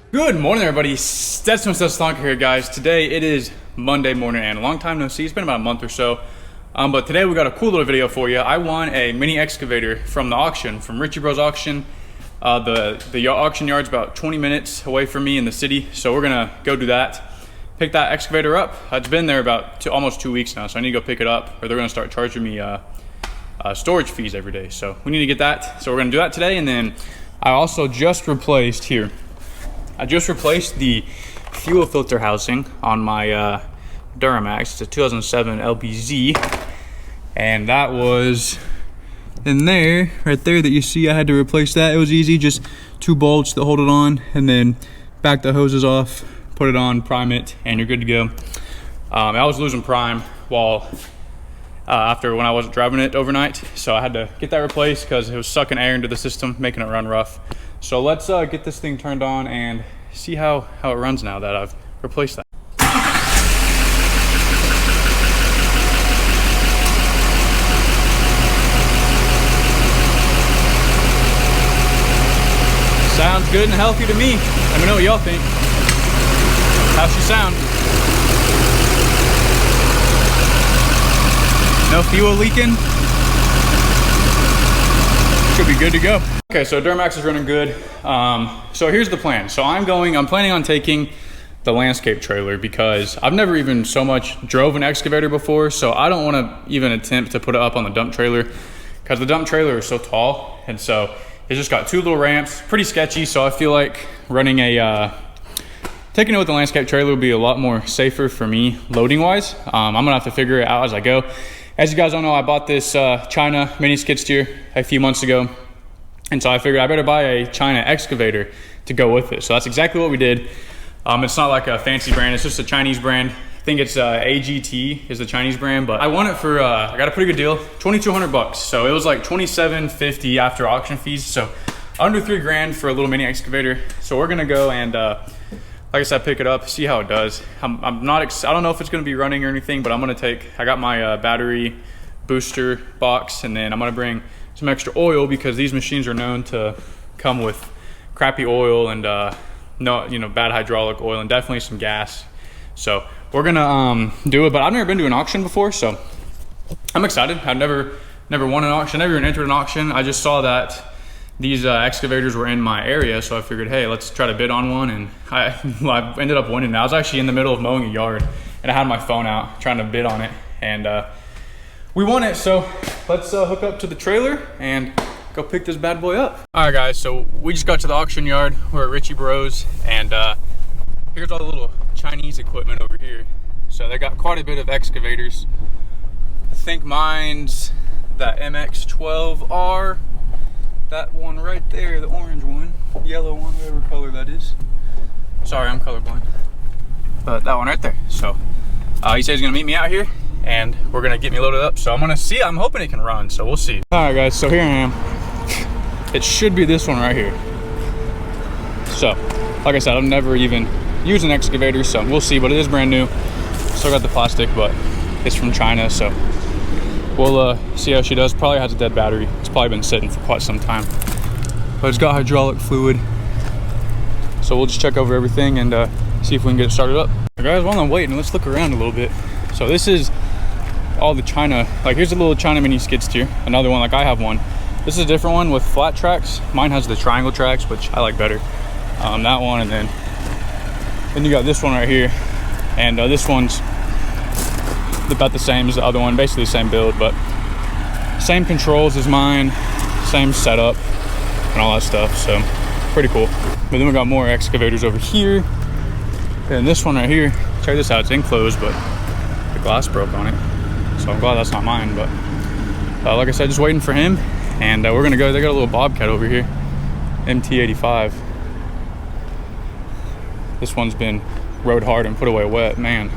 Good morning, everybody. Stetson Stetson here, guys. Today it is Monday morning, and a long time no see. It's been about a month or so. But today we got a cool little video for you. I won a mini excavator from the auction, from Richie Bros Auction. The auction yard's about 20 minutes away from me in the city, so we're gonna go do that. Pick that excavator up. It's been there about almost 2 weeks now, so I need to go pick it up, or they're gonna start charging me storage fees every day. So we need to get that. So we're gonna do that today, and then I also just replaced here. I just replaced the fuel filter housing on my Duramax. It's a 2007 LBZ, and that was in there, right there that you see. I had to replace that. It was easy, just 2 bolts that hold it on, and then back the hoses off, put it on, prime it, and you're good to go. I was losing prime while after when I wasn't driving it overnight, so I had to get that replaced because it was sucking air into the system, making it run rough. So let's get this thing turned on and see how it runs now that I've replaced that. Sounds good and healthy to me. Let me know what y'all think. How's she sound? No fuel leaking? Should be good to go. Okay, so Duramax is running good. So here's the plan. So I'm planning on taking the landscape trailer because I've never even so much drove an excavator before, so I don't want to even attempt to put it up on the dump trailer because the dump trailer is so tall, and so it's just got 2 little ramps, pretty sketchy. So I feel like running taking it with the landscape trailer would be a lot more safer for me loading wise. I'm gonna have to figure it out as I go. As you guys all know, I bought this China mini skid steer a few months ago. And so I figured I better buy a China excavator to go with it. So that's exactly what we did. It's not like a fancy brand, it's just a Chinese brand. I think it's AGT is the Chinese brand, but I won it for, I got a pretty good deal, 2,200 bucks. So it was like $2,750 after auction fees. So under 3 grand for a little mini excavator. So we're gonna go and, like I said, pick it up, see how it does. I don't know if it's gonna be running or anything, but I got my battery booster box, and then I'm gonna bring some extra oil because these machines are known to come with crappy oil and bad hydraulic oil and definitely some gas. So we're gonna do it, but I've never been to an auction before, so I'm excited. I've never won an auction, never even entered an auction. I just saw that these excavators were in my area, so I figured, hey, let's try to bid on one, and I ended up winning. I was actually in the middle of mowing a yard, and I had my phone out trying to bid on it, and we won it. So let's hook up to the trailer and go pick this bad boy up. All right, guys, so we just got to the auction yard. We're at Richie Bros, and here's all the little Chinese equipment over here. So they got quite a bit of excavators. I think mine's that MX-12R. That one right there, the orange one, yellow one, whatever color that is. Sorry, I'm colorblind. But that one right there. So he said he's gonna meet me out here, and we're gonna get me loaded up. So I'm gonna see, I'm hoping it can run, so we'll see. All right, guys, so here I am. It should be this one right here. So, like I said, I've never even used an excavator, so we'll see, but it is brand new. Still got the plastic, but it's from China, so we'll see how she does. Probably has a dead battery. It's probably been sitting for quite some time, but it's got hydraulic fluid. So we'll just check over everything and see if we can get it started up. Guys, while I'm waiting, let's look around a little bit. So this is all the China, like here's a little China mini skid steer, another one, like I have one. This is a different one with flat tracks. Mine has the triangle tracks, which I like better. That one, and then you got this one right here, and this one's about the same as the other one, basically the same build, but same controls as mine, same setup and all that stuff, so pretty cool. But then we got more excavators over here, and this one right here, check this out, it's enclosed, but the glass broke on it, so I'm glad that's not mine. But like I said, just waiting for him, and we're gonna go. They got a little Bobcat over here, MT85. This one's been rode hard and put away wet, man.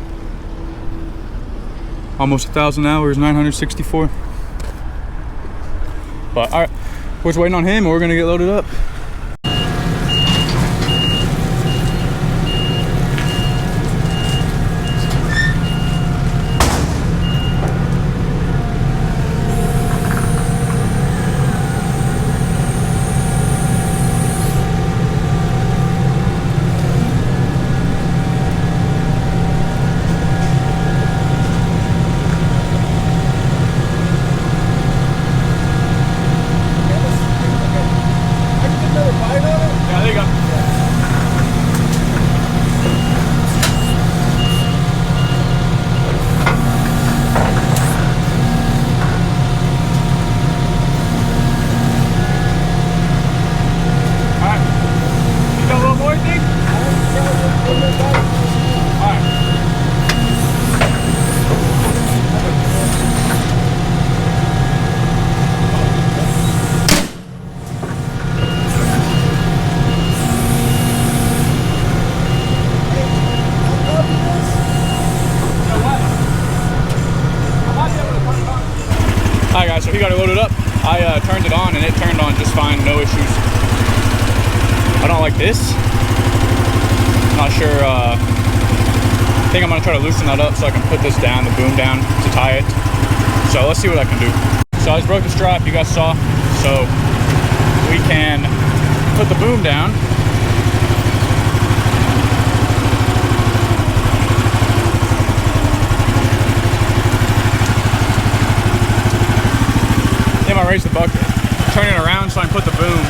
Almost 1,000 hours, 964. But all right, we're just waiting on him, and we're gonna get loaded up. Alright guys, so he got it loaded up. I turned it on and it turned on just fine, no issues. I don't like this. Not sure, I think I'm gonna try to loosen that up so I can put this down, the boom down to tie it. So let's see what I can do. So I just broke the strap, you guys saw. So we can put the boom down. Then I raise the bucket, turn it around so I can put the boom,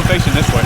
facing this way.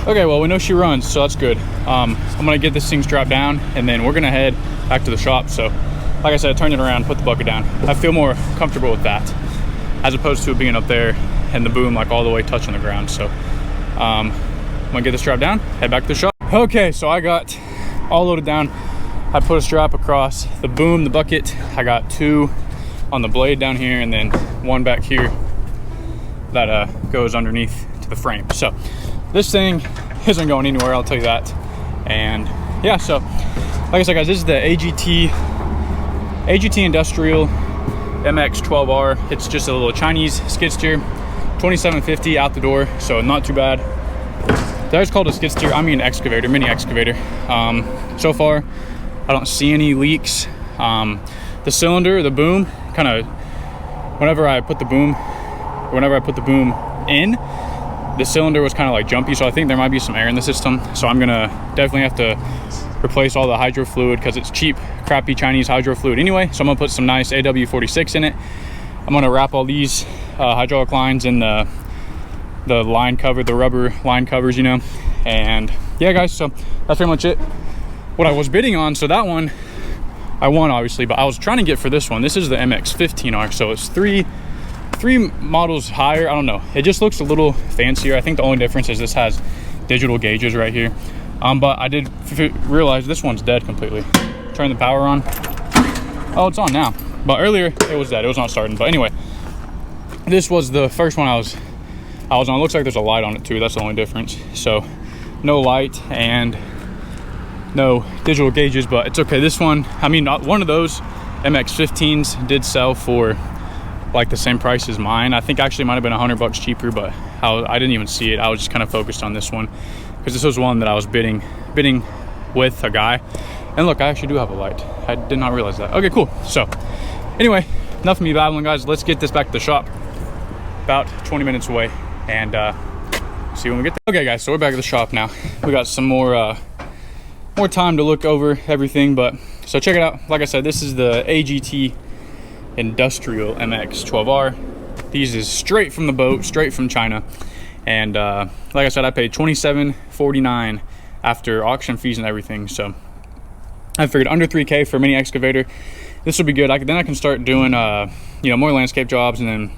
Okay, well, we know she runs, so that's good. I'm gonna get this thing strapped down and then we're gonna head back to the shop. So like I said, turn it around, put the bucket down. I feel more comfortable with that as opposed to it being up there and the boom like all the way touching the ground. So I'm gonna get the strap down, head back to the shop. Okay, so I got all loaded down. I put a strap across the boom, the bucket. I got two on the blade down here and then one back here that goes underneath to the frame. So this thing isn't going anywhere, I'll tell you that. And yeah, so like I said guys, this is the AGT Industrial MX-12R. It's just a little Chinese skid steer, 2750 out the door, so not too bad. That's called a skid steer, I mean excavator, mini excavator. So far I don't see any leaks. The cylinder, the boom, kind of whenever I put the boom in, the cylinder was kind of like jumpy, so I think there might be some air in the system. So I'm gonna definitely have to replace all the hydro fluid because it's cheap, crappy Chinese hydro fluid anyway. So I'm gonna put some nice AW46 in it. I'm gonna wrap all these hydraulic lines in the line cover, the rubber line covers, you know. And yeah guys, so that's pretty much it. What I was bidding on, so that one I won obviously, but I was trying to get for this one. This is the MX-15R, so it's three models higher. I don't know, it just looks a little fancier. I think the only difference is this has digital gauges right here. But I did realize this one's dead completely. Turn the power on. Oh, it's on now, but earlier it was dead, it was not starting. But anyway, this was the first one I was on. It looks like there's a light on it too, that's the only difference. So no light and no digital gauges, but it's okay. This one, I mean, one of those MX-15s did sell for like the same price as mine. I think actually might have been $100 cheaper, but I didn't even see it. I was just kind of focused on this one because this was one that I was bidding with a guy. And look, I actually do have a light. I did not realize that. Okay, cool. So anyway, enough of me babbling, guys. Let's get this back to the shop. About 20 minutes away, and see when we get there. Okay guys, so we're back at the shop now. We got some more time to look over everything, but so check it out. Like I said, this is the AGT Industrial MX-12R. These is straight from the boat, straight from China. And like I said, I paid $27.49 after auction fees and everything. So I figured under 3K for a mini excavator, this would be good. Then I can start doing you know, more landscape jobs, and then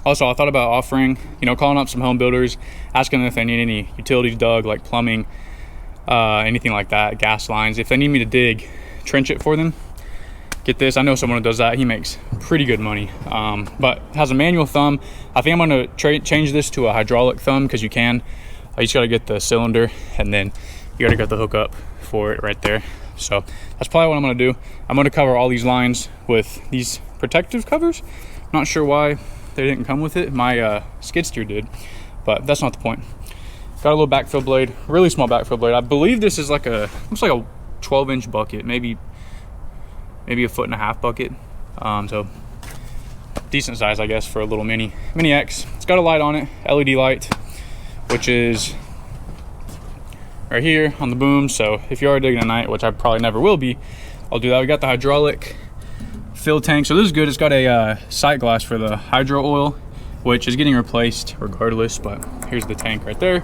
Also, I thought about offering, you know, calling up some home builders, asking them if they need any utilities dug, like plumbing, anything like that, gas lines. If they need me to dig, trench it for them. Get this, I know someone who does that. He makes pretty good money, but has a manual thumb. I think I'm gonna change this to a hydraulic thumb, because you can. You just gotta get the cylinder, and then you gotta get the hook up for it right there. So that's probably what I'm gonna do. I'm gonna cover all these lines with these protective covers. Not sure why they didn't come with it. My skid steer did, but that's not the point. Got a little backfill blade, really small backfill blade. I believe this is like looks like a 12-inch bucket, maybe a 1.5-foot bucket. So decent size, I guess, for a little mini X. It's got a light on it, LED light, which is right here on the boom. So if you are digging at night, which I probably never will be, I'll do that. We got the hydraulic fill tank. So this is good. It's got a sight glass for the hydro oil, which is getting replaced regardless, but here's the tank right there.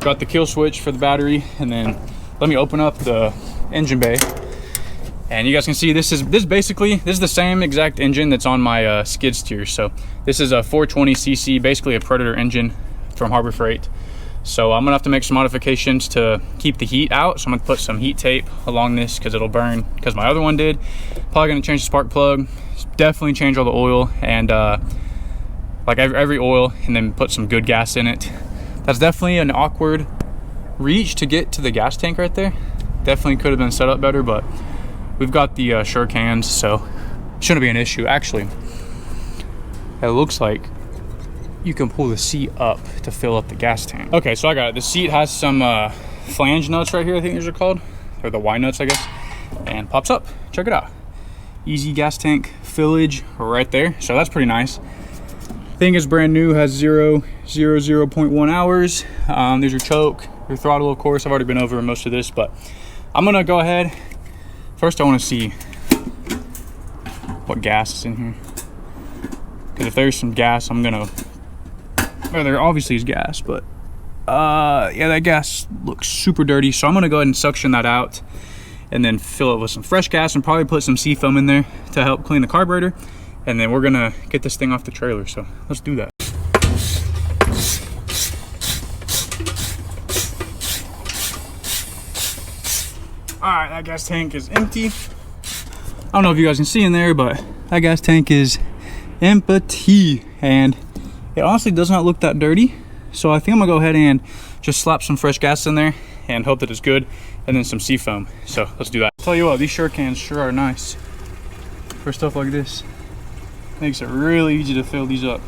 Got the kill switch for the battery, and then let me open up the engine bay, and you guys can see this is the same exact engine that's on my skid steer. So this is a 420cc, basically a Predator engine from Harbor Freight. So I'm gonna have to make some modifications to keep the heat out. So I'm gonna put some heat tape along this, because it'll burn, because my other one did. Probably gonna change the spark plug, definitely change all the oil, and like every oil, and then put some good gas in it. That's definitely an awkward reach to get to the gas tank right there. Definitely could have been set up better, but we've got the sure cans, so shouldn't be an issue. Actually, it looks like you can pull the seat up to fill up the gas tank. Okay, so I got it. The seat has some flange nuts right here, I think these are called, or the Y nuts, I guess, and pops up. Check it out. Easy gas tank fillage right there. So that's pretty nice. Thing is brand new, has 0.1 hours. There's your choke, your throttle, of course. I've already been over most of this, but I'm gonna go ahead. First, I want to see what gas is in here, because if there's some gas, I'm gonna. Well, there obviously is gas, but yeah, that gas looks super dirty. So I'm gonna go ahead and suction that out, and then fill it with some fresh gas, and probably put some seafoam in there to help clean the carburetor. And then we're gonna get this thing off the trailer. So let's do that. All right, that gas tank is empty. I don't know if you guys can see in there, but that gas tank is empty, and it honestly does not look that dirty. So I think I'm gonna go ahead and just slap some fresh gas in there and hope that it's good, and then some seafoam. So let's do that. I'll tell you what, these sure cans sure are nice for stuff like this. Makes it really easy to fill these up.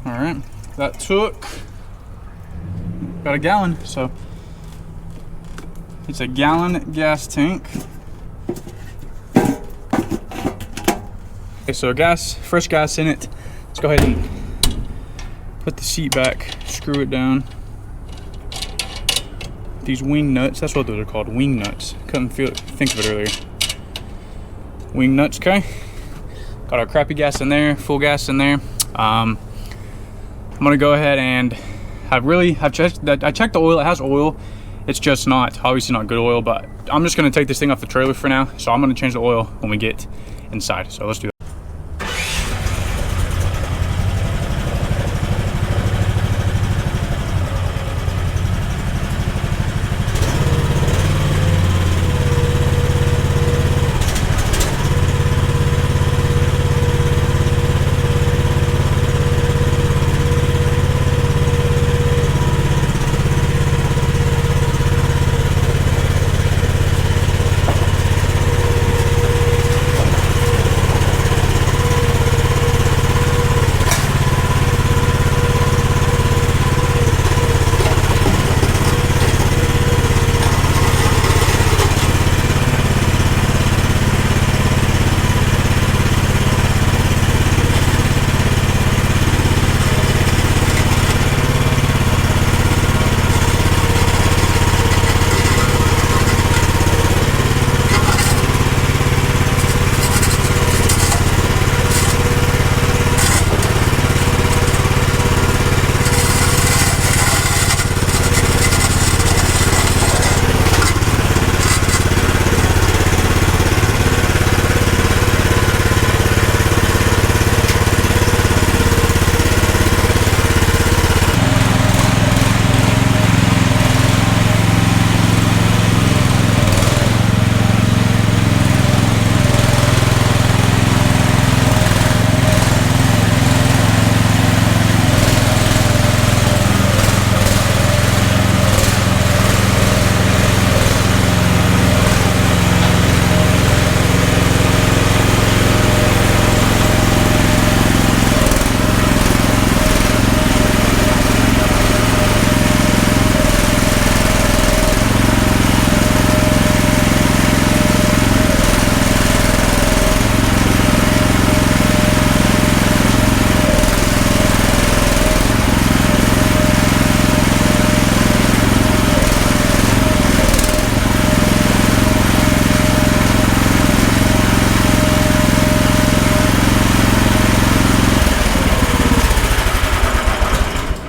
All right, that took about a gallon. So it's a gallon gas tank. Okay, so fresh gas in it. Let's go ahead and put the seat back, screw it down. These wing nuts, that's what those are called, wing nuts. Couldn't think of it earlier. Wing nuts, okay. Got our crappy gas in there, full gas in there. I'm gonna go ahead and I checked the oil, it has oil. It's just obviously not good oil, but I'm just gonna take this thing off the trailer for now. So I'm gonna change the oil when we get inside. So let's do that.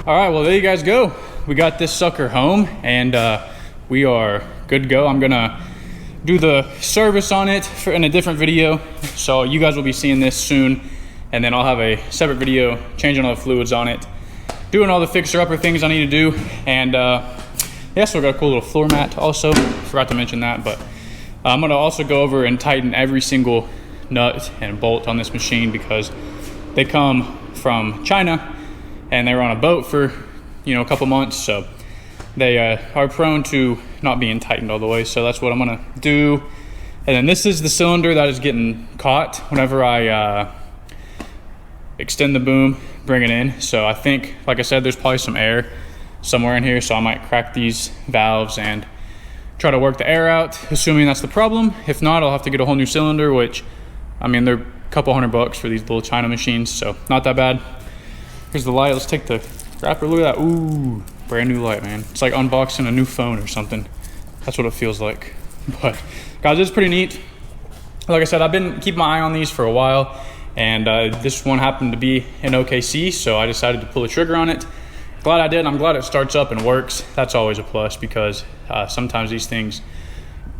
All right, well, there you guys go. We got this sucker home, and we are good to go. I'm gonna do the service on it in a different video, so you guys will be seeing this soon, and then I'll have a separate video changing all the fluids on it, doing all the fixer-upper things I need to do, and yeah, so we got a cool little floor mat also. Forgot to mention that, but I'm gonna also go over and tighten every single nut and bolt on this machine because they come from China and they were on a boat for, you know, a couple months, so they are prone to not being tightened all the way. So that's what I'm gonna do. And then this is the cylinder that is getting caught whenever I extend the boom, bring it in. So I think, like I said, there's probably some air somewhere in here, so I might crack these valves and try to work the air out, assuming that's the problem. If not, I'll have to get a whole new cylinder, which, I mean, they're a couple $100 for these little China machines, so not that bad. Here's the light. Let's take the wrapper. Look at that. Ooh, brand new light, man. It's like unboxing a new phone or something. That's what it feels like. But guys, it's pretty neat. Like I said, I've been keeping my eye on these for a while, and this one happened to be in OKC, so I decided to pull the trigger on it. Glad I did. I'm glad it starts up and works. That's always a plus because sometimes these things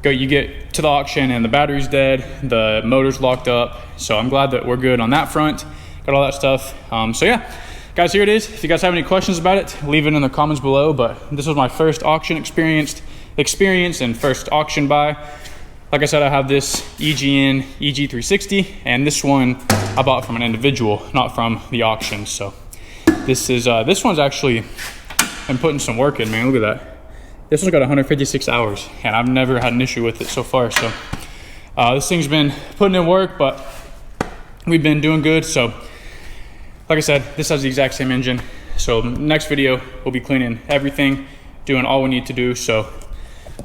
you get to the auction and the battery's dead, the motor's locked up. So I'm glad that we're good on that front. Got all that stuff. So yeah, guys, here it is. If you guys have any questions about it, leave it in the comments below. But this was my first auction experience and first auction buy. Like I said, I have this EGN EG360, and this one I bought from an individual, not from the auction. So this one's actually been putting some work in, man. Look at that. This one's got 156 hours, and I've never had an issue with it so far. So this thing's been putting in work, but we've been doing good. So like I said, this has the exact same engine. So next video, we'll be cleaning everything, doing all we need to do. So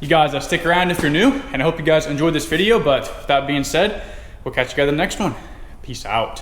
you guys stick around if you're new, and I hope you guys enjoyed this video. But with that being said, we'll catch you guys in the next one. Peace out.